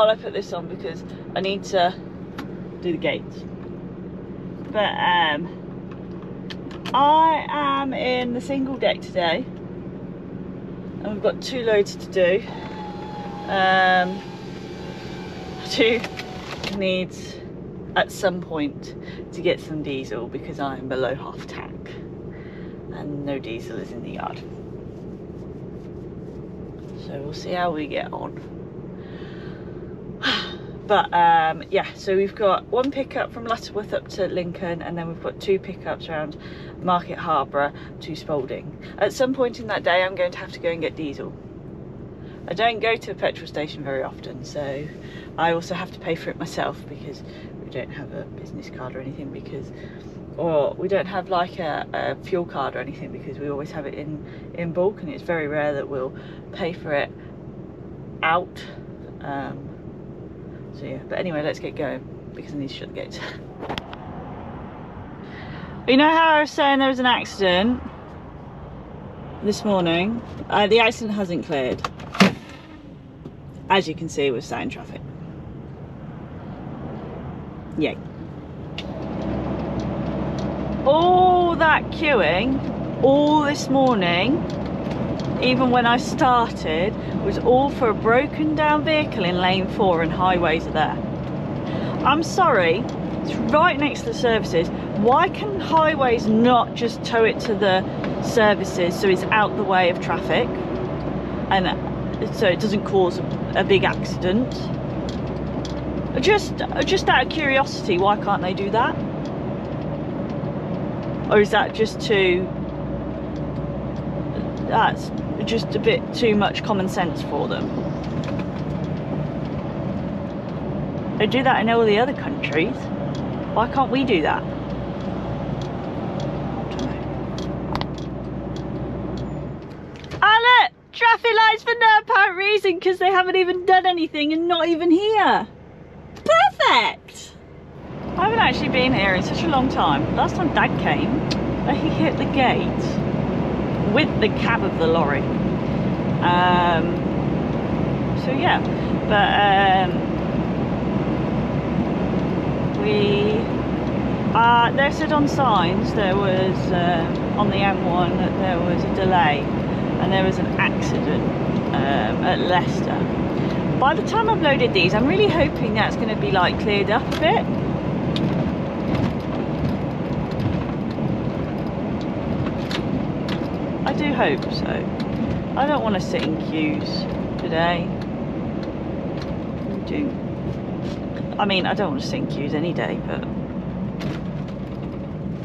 while I put this on because I need to do the gates. But I am in the single deck today, and we've got 2 loads to do. I do need at some point to get some diesel because I'm below half tank and no diesel is in the yard. So we'll see how we get on. But yeah, so we've got 1 pickup from Lawworth up to Lincoln, and then we've got 2 pickups around Market Harborough to Spalding. At some point in that day I'm going to have to go and get diesel. I don't go to a petrol station very often, so I also have to pay for it myself because we don't have a business card or anything, or we don't have like a fuel card or anything, because we always have it in bulk, and it's very rare that we'll pay for it out. So yeah, but anyway, let's get going because I need to shut the gates. You know how I was saying there was an accident this morning? The accident hasn't cleared. As you can see, we're sat in traffic. Yay. All that queuing all this morning, even when I started, was all for a broken down vehicle in lane 4, and highways are there. I'm sorry, it's right next to the services. Why can highways not just tow it to the services so it's out the way of traffic and so it doesn't cause a big accident? Just out of curiosity, why can't they do that? Or is that just that's just a bit too much common sense for them? They do that in all the other countries. Why can't we do that? Ah, look! Traffic lights for no apparent reason because they haven't even done anything and not even here. Perfect! I haven't actually been here in such a long time. Last time Dad came, he hit the gate with the cab of the lorry. So yeah, but they said on signs there was on the M1 that there was a delay and there was an accident at Leicester. By the time I've loaded these, I'm really hoping that's going to be like cleared up a bit. I do hope so. I don't want to sit in queues today. I mean, I don't want to sit in queues any day, but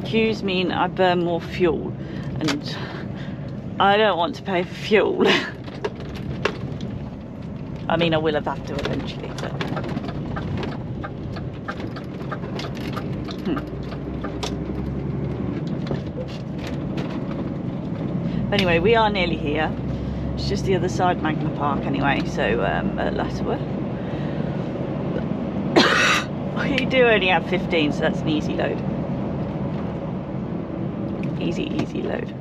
queues mean I burn more fuel, and I don't want to pay for fuel. I mean, I will have to eventually, but anyway, we are nearly here. It's just the other side, Magna Park anyway, so at Lawworth. We do only have 15, so that's an easy load. Easy load.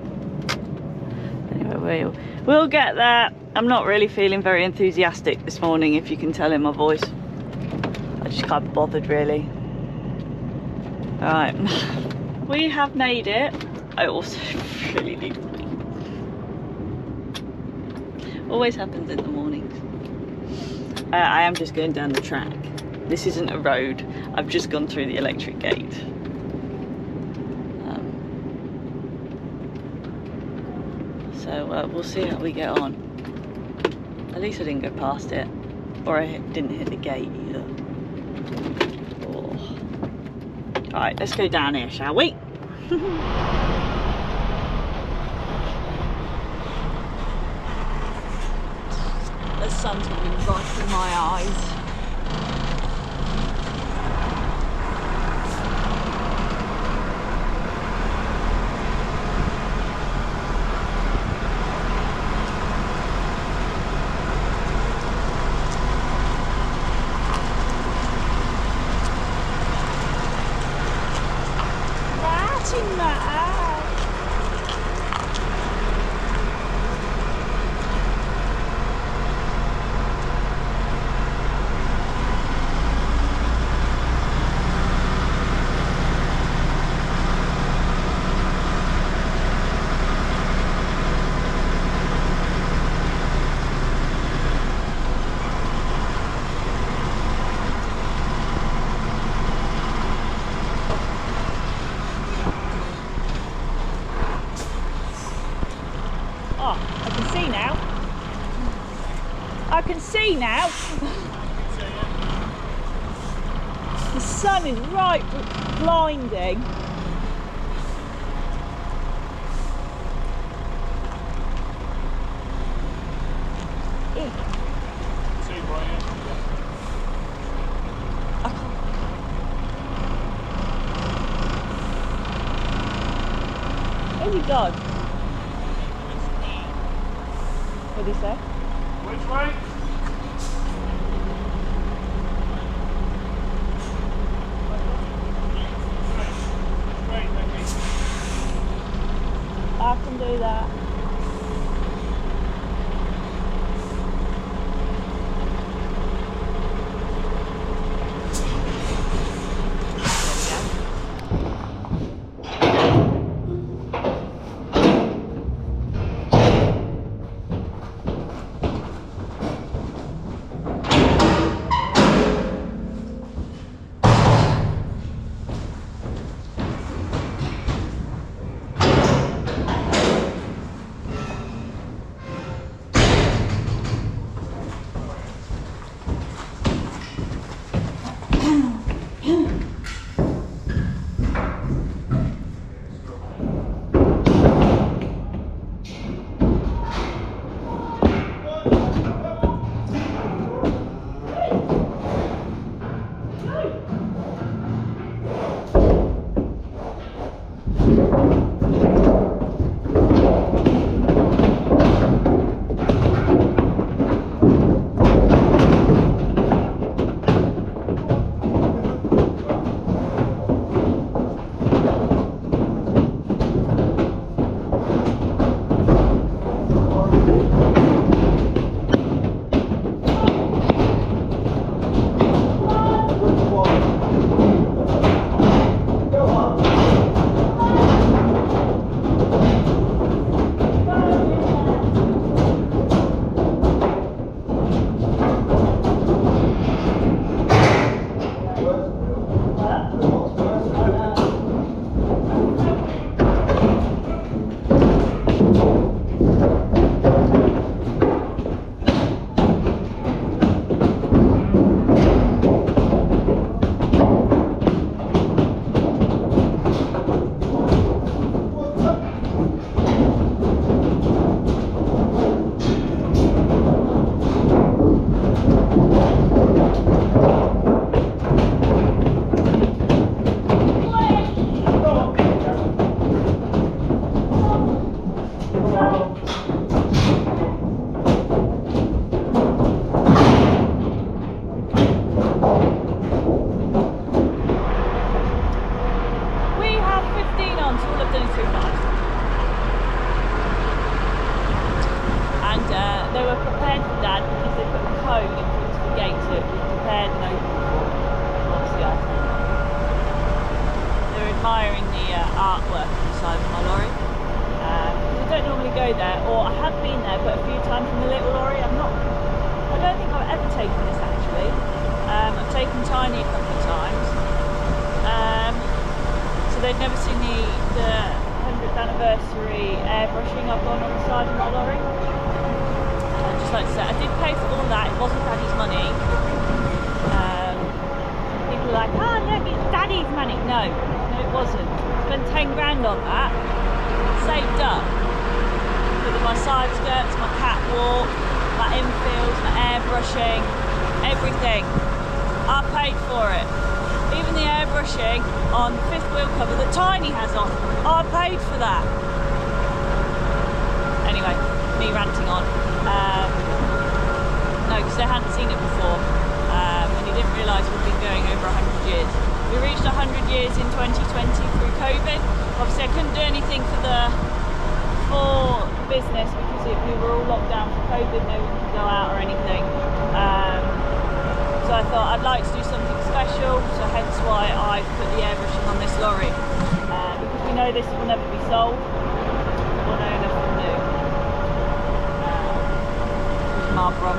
Anyway, we'll get there. I'm not really feeling very enthusiastic this morning, if you can tell in my voice. I just can't be bothered, really. Alright, we have made it. I also really need to pee. Always happens in the mornings. I am just going down the track. This isn't a road. I've just gone through the electric gate. So we'll see how we get on. At least I didn't go past it, or I didn't hit the gate either. Oh. Alright, let's go down here, shall we? The sun's getting right in my eyes. I can see now. The sun is right blinding. Where's he gone? What did he say? Which way? I can do that. admiring the artwork on the side of my lorry. I don't normally go there, or I have been there but a few times in the little lorry. I don't think I've ever taken this actually. I've taken Tiny a couple of times. So they've never seen the 100th anniversary airbrushing I've gone on the side of my lorry. I'd just like to say, I did pay for all that. It wasn't Daddy's money. People are like, oh look, it's Daddy's money. No, it wasn't. Spent 10 grand on that. Saved up. Because of my side skirts, my catwalk, my infills, my airbrushing, everything. I paid for it. Even the airbrushing on the fifth wheel cover that Tiny has on, I paid for that. Anyway, me ranting on. No, because they hadn't seen it before. And he didn't realise we've been going over 100 years. We reached 100 years in 2020 through COVID. Obviously I couldn't do anything for business because we were all locked down for COVID, no one could go out or anything. So I thought I'd like to do something special, so hence why I put the airbrushing on this lorry. Because we know this will never be sold, we'll know nothing new. Marlborough.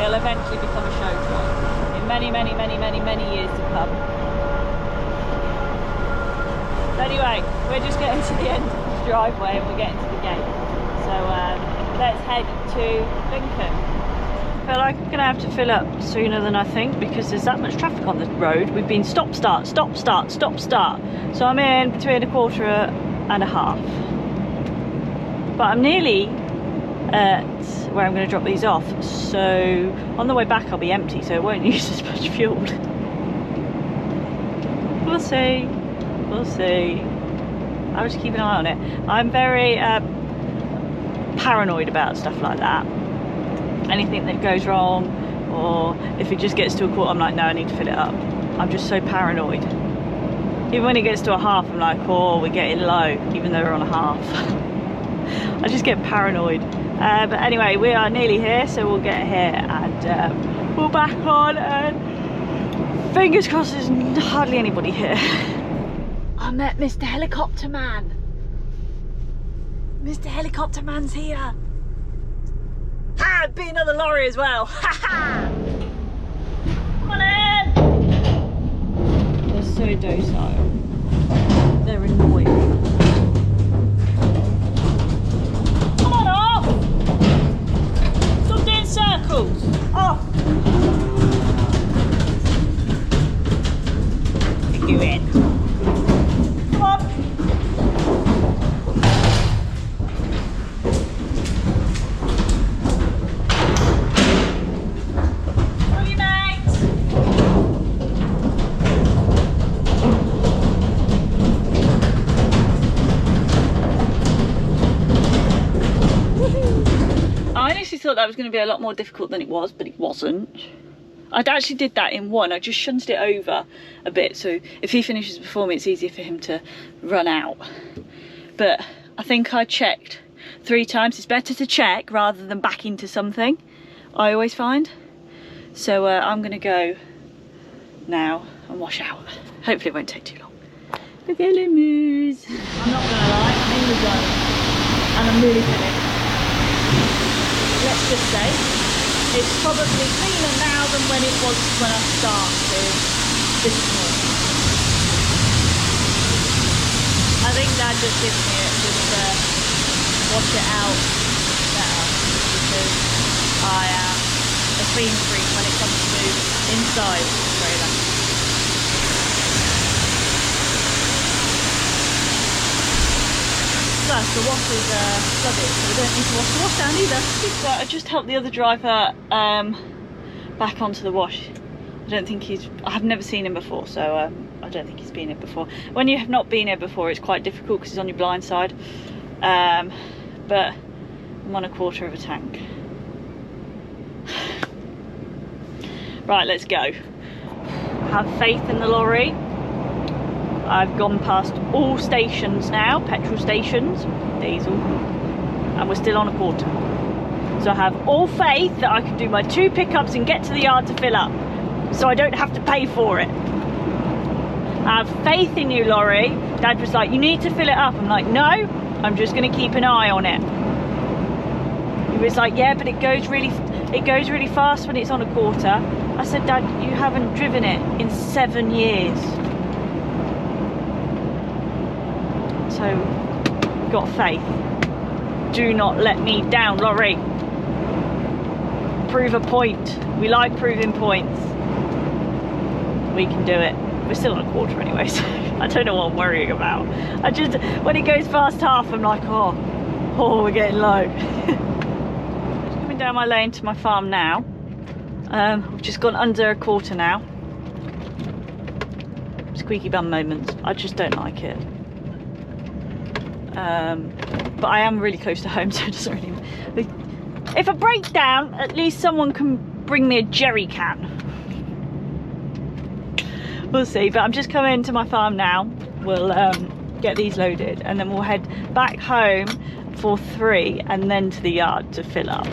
It'll eventually become a show toy in many, many, many, many, many years to come. But anyway, we're just getting to the end of the driveway and we're getting to the gate. So let's head to Lincoln. feel like I'm gonna have to fill up sooner than I think because there's that much traffic on the road. We've been stop, start, stop, start, stop, start. So I'm in between a quarter and a half. But I'm nearly at where I'm going to drop these off. So on the way back I'll be empty, so it won't use as much fuel. We'll see. We'll see. I'll just keep an eye on it. I'm very paranoid about stuff like that. Anything that goes wrong, or if it just gets to a quarter, I'm like, no, I need to fill it up. I'm just so paranoid. Even when it gets to a half, I'm like, oh, we're getting low, even though we're on a half. I just get paranoid. But anyway, we are nearly here, so we'll get here and we'll back on, and fingers crossed there's hardly anybody here. I met Mr. Helicopter Man. Mr. Helicopter Man's here. Ah, be another lorry as well. Ha ha! Come on in! They're so docile. They're annoying. Come on off! Stop doing circles. Off! Get you in. Come on! Thought that was going to be a lot more difficult than it was, but it wasn't. I actually did that in one. I just shunted it over a bit, so if he finishes before me it's easier for him to run out. But I think I checked 3 times. It's better to check rather than back into something, I always find. So I'm going to go now and wash out. Hopefully it won't take too long. Look at Limus. I'm not going to lie, I'm in the zone and I'm really finished. Let's just say it's probably cleaner now than when it was when I started this morning. I think that just gives me it, just wash it out better, because I am a clean freak when it comes to inside the trailer. Plus the wash is flooded, so we don't need to wash the wash down either. So I just helped the other driver back onto the wash. I don't think I've never seen him before, so I don't think he's been here before. When you have not been here before, it's quite difficult because he's on your blind side. But I'm on a quarter of a tank. Right, let's go. Have faith in the lorry. I've gone past all stations now, petrol stations, diesel, and we're still on a quarter. So I have all faith that I can do my 2 pickups and get to the yard to fill up, so I don't have to pay for it. I have faith in you, lorry. Dad was like, you need to fill it up. I'm like, no, I'm just going to keep an eye on it. He was like, yeah, but it goes really fast when it's on a quarter. I said, Dad, you haven't driven it in 7 years. So, got faith. Do not let me down, lorry. Prove a point. We like proving points. We can do it. We're still on a quarter anyway, so I don't know what I'm worrying about. I just, when it goes past half, I'm like, oh, we're getting low. Just coming down my lane to my farm now. We've just gone under a quarter now. Squeaky bum moments. I just don't like it. But I am really close to home, so it doesn't really... If I break down, at least someone can bring me a jerry can. We'll see, but I'm just coming to my farm now. We'll get these loaded and then we'll head back home for 3 and then to the yard to fill up.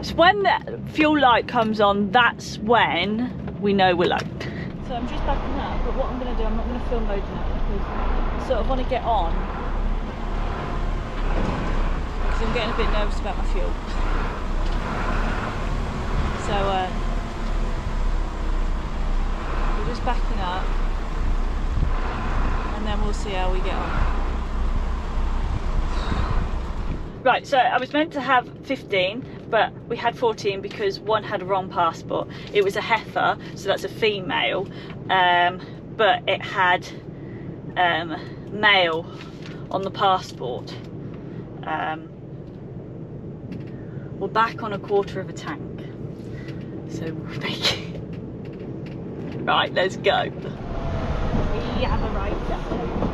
So when the fuel light comes on, that's when we know we're low. So I'm just backing up, but what I'm going to do, I'm not going to film loading up because I sort of want to get on, because I'm getting a bit nervous about my fuel. So we're just backing up and then we'll see how we get on. Right, so I was meant to have 15, but we had 14 because one had a wrong passport. It was a heifer, so that's a female, but it had male on the passport. We're back on a quarter of a tank, so we're making right. Let's go. We have arrived at home.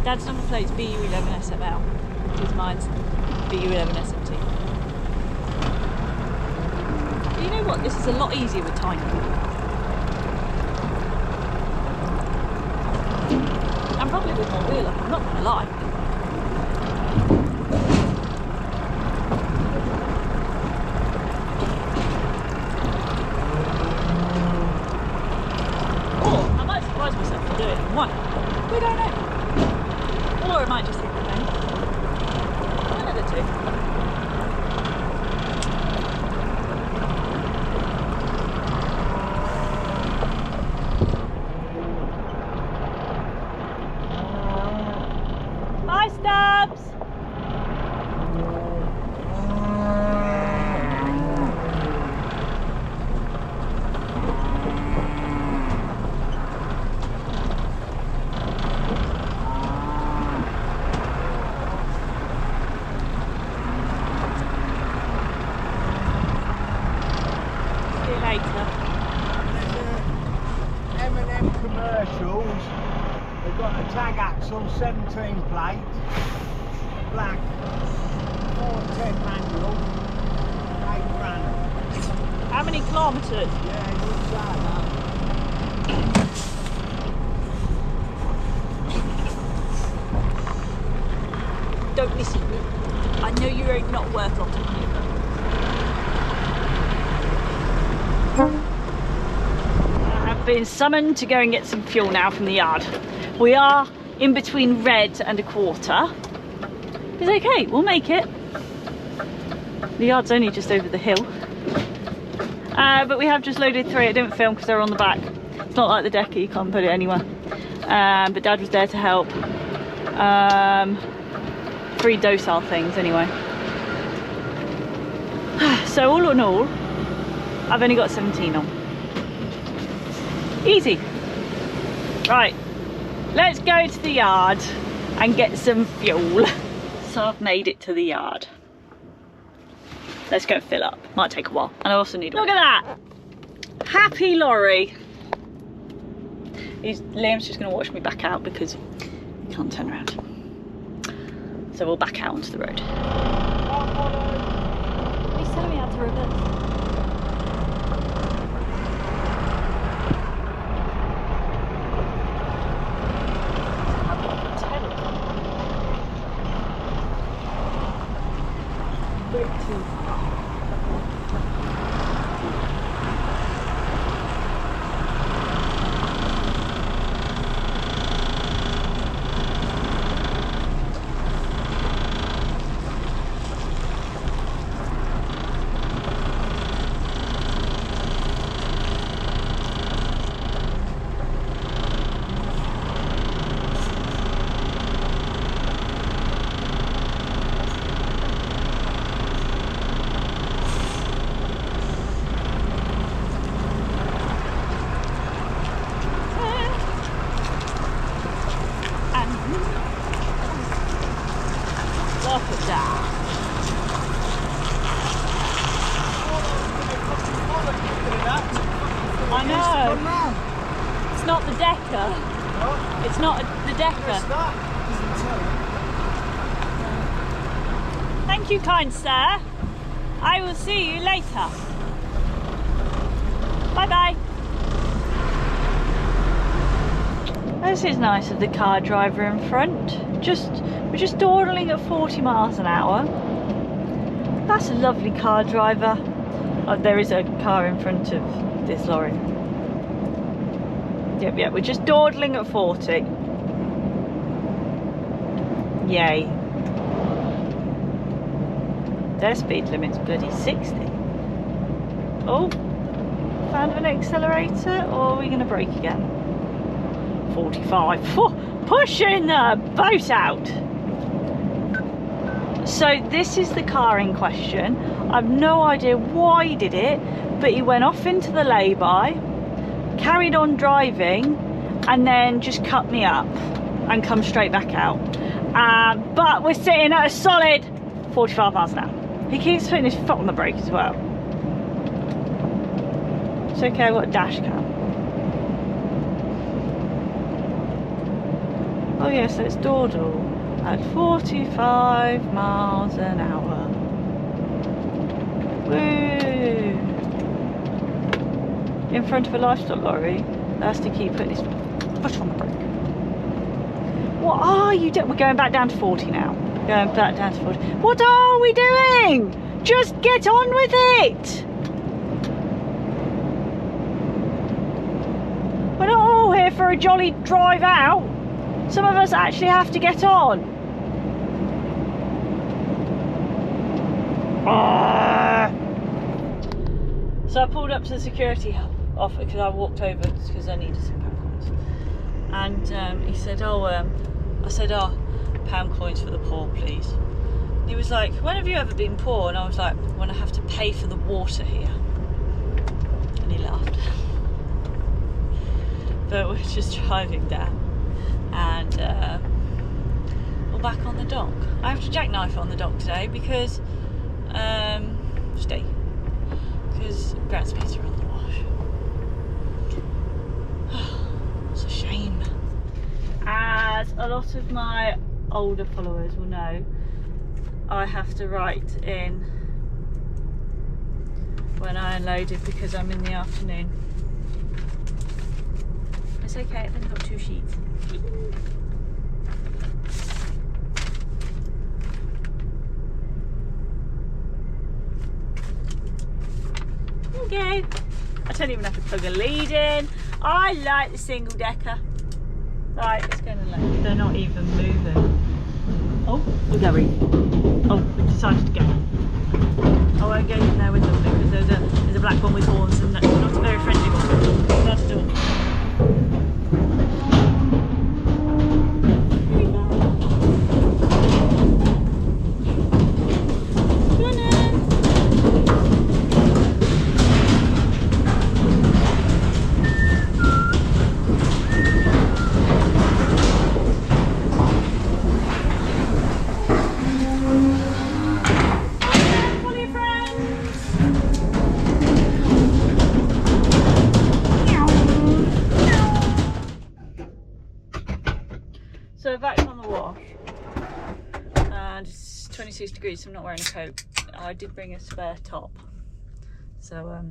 Dad's number plate's BU11SML, because mine's BU11SMT. But you know what? This is a lot easier with timing. And probably with more wheel up, I'm not going to lie. Or I might surprise myself for doing it in one. We don't know. Or I might just hit the phone. One of the two. Hi, Stubbs! They've got a tag axle, 17 plate, black, 410 manual, £8,000. How many kilometres? Yeah, you'll say that. Don't listen. I know you're not worth lots of money. Been summoned to go and get some fuel now from the yard. We are in between red and a quarter. It's okay, we'll make it. The yard's only just over the hill. But we have just loaded 3. I didn't film because they're on the back. It's not like the Decker, you can't put it anywhere. But Dad was there to help. 3 docile things anyway. So all in all, I've only got 17 on. Easy. Right, let's go to the yard and get some fuel. So I've made it to the yard. Let's go fill up. Might take a while. And I also need a... Look at that! Happy lorry. Liam's just going to watch me back out because he can't turn around. So we'll back out onto the road. He's telling me how to reverse. know. It's not the Decker. What? It's not the Decker. It's not. Doesn't tell you. Thank you, kind sir. I will see you later. Bye bye. This is nice of the car driver in front. We're just dawdling at 40 miles an hour. That's a lovely car driver. Oh, there is a car in front of this lorry. Yep, we're just dawdling at 40. Yay. Their speed limit's bloody 60. Oh, found an accelerator, or are we going to brake again? 45. Pushing the boat out. So this is the car in question. I've no idea why he did it, but he went off into the lay-by, carried on driving, and then just cut me up and come straight back out. But we're sitting at a solid 45 miles an hour. He keeps putting his foot on the brake as well. It's okay, I've got a dash cam. Oh yes, let's dawdle at 45 miles an hour. Woo! In front of a livestock lorry, that has to keep putting his foot on the brake. What are you doing? We're going back down to 40 now. Going back down to 40. What are we doing? Just get on with it! We're not all here for a jolly drive out. Some of us actually have to get on. So I pulled up to the security office because I walked over because I needed some pound coins. And he said, I said, pound coins for the poor, please. And he was like, when have you ever been poor? And I was like, when I have to pay for the water here. And he laughed. But we're just driving down. And we're back on the dock. I have to jackknife on the dock today because ground speeds are on the wash. It's a shame. As a lot of my older followers will know, I have to write in when I unloaded because I'm in the afternoon. It's okay, I've only got 2 sheets. Okay. I don't even have to plug a lead in. I like the single decker. Right, let's go and load. They're not even moving. Oh, we're going. Oh, we've decided to go. I won't go in there with them because there's a black one with horns and that's not a very friendly one. Not at all. So back on the wash, and it's 26 degrees, so I'm not wearing a coat. I did bring a spare top, so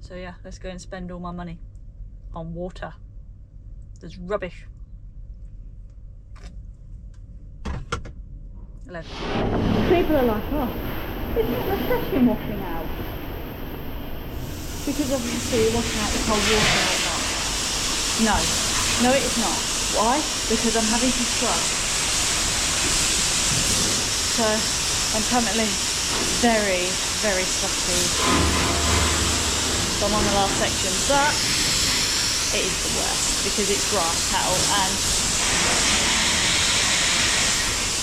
so yeah, let's go and spend all my money on water. There's rubbish. 11. People are like, oh, isn't it refreshing washing out? Because obviously you're washing out the cold water like that. No, it is not. Why? Because I'm having to scrub. So I'm currently very, very sloppy. So I'm on the last section, but it is the worst because it's grass cattle, and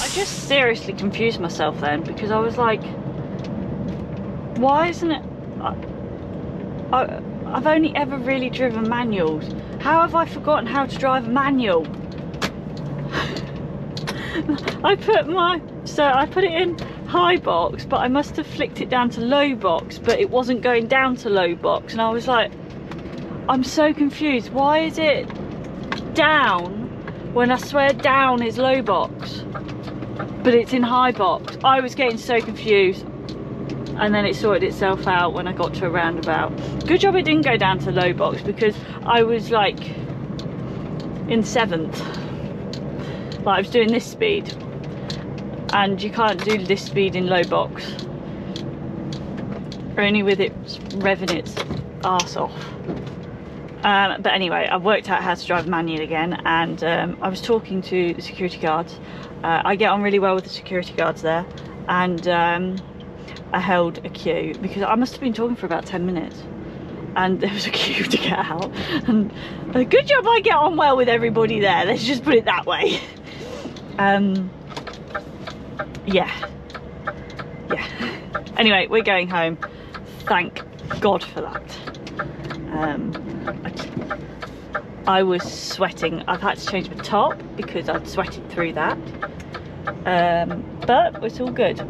I just seriously confused myself then because I was like, why isn't it? I've only ever really driven manuals. How have I forgotten how to drive a manual? I put it in high box, but I must have flicked it down to low box, but it wasn't going down to low box, and I was like, I'm so confused. Why is it down when I swear down is low box, but it's in high box? I was getting so confused, and then it sorted itself out when I got to a roundabout. Good job it didn't go down to low box, because I was like in 7th. Like, I was doing this speed, and you can't do this speed in low box, only with it revving its arse off. But anyway, I've worked out how to drive manual again, and I was talking to the security guards. I get on really well with the security guards there, and I held a queue because I must have been talking for about 10 minutes, and there was a queue to get out, and good job I get on well with everybody there, let's just put it that way. Yeah. Anyway, we're going home, thank God for that. I was sweating. I've had to change my top because I'd sweated through that, but it's all good.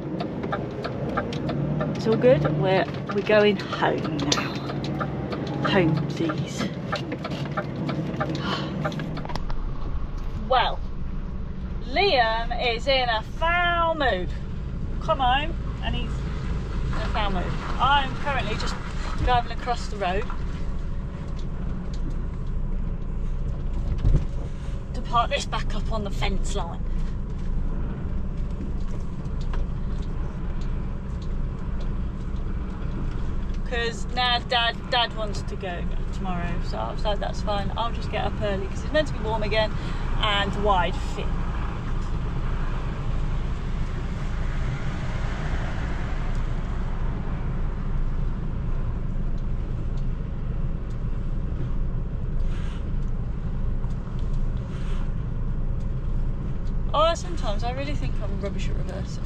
It's all good. We're going home now. Homesies. Well, Liam is in a foul mood. Come home, and he's in a foul mood. I'm currently just driving across the road to park this back up on the fence line. Because now dad wants to go tomorrow, so I was like, that's fine, I'll just get up early because it's meant to be warm again and wide fit. Oh, sometimes I really think I'm rubbish at reversing.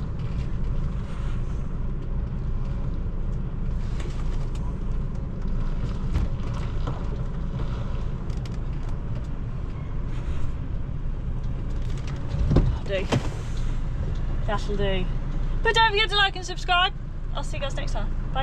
That'll do. But don't forget to like and subscribe. I'll see you guys next time. Bye.